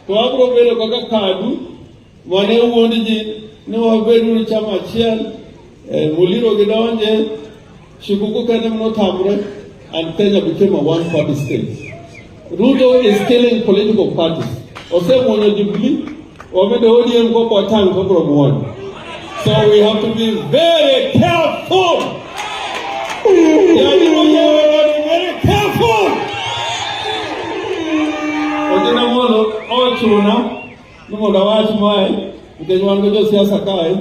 to abro bedo kaka kadu wane wuondi ji ni wabedo ni chama achiel muliro gidonje shikuku kende mnotamre and Kenya became a one-party state. Ruto is killing political parties. Osebedo Jubilee, Osebedo ODM go for time from one. So we have to be very careful. Very careful. Ojina mono ochuna numo dawach mai because one go siasa kai.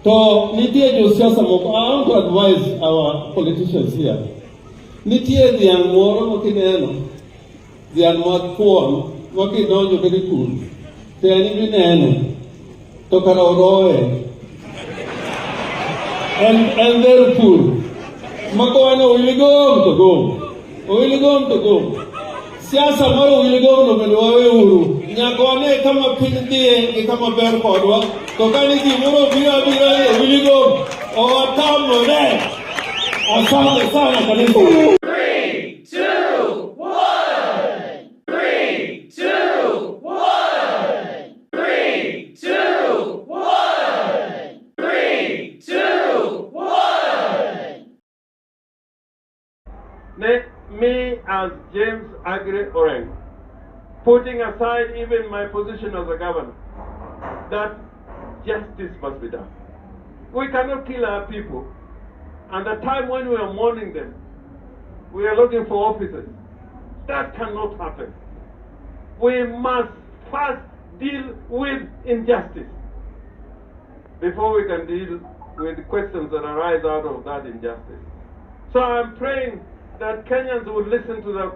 To nitie jo siasa moko. I want to advise our politicians here. Nitie Dhiang moro makineno. Dhiang mathuon makidonjo kedi kul. Teni bineno. To kara oroe. And therefore, Makoano will go to go. Siasa maro will go no Meluawe Uru. Nyakone kama pindi kama bear podwa. Tokani ki muro bira will go. Or tamo re. Asante sana kanisa. 3, 2, 1. 3, 2, 1. 3, 2, 1. 3, 2, 1. Me as James Agri Orengo, putting aside even my position as a governor, that justice must be done. We cannot kill our people. And the time when we are mourning them, we are looking for officers. That cannot happen. We must first deal with injustice before we can deal with the questions that arise out of that injustice. So I'm praying that Kenyans will listen to the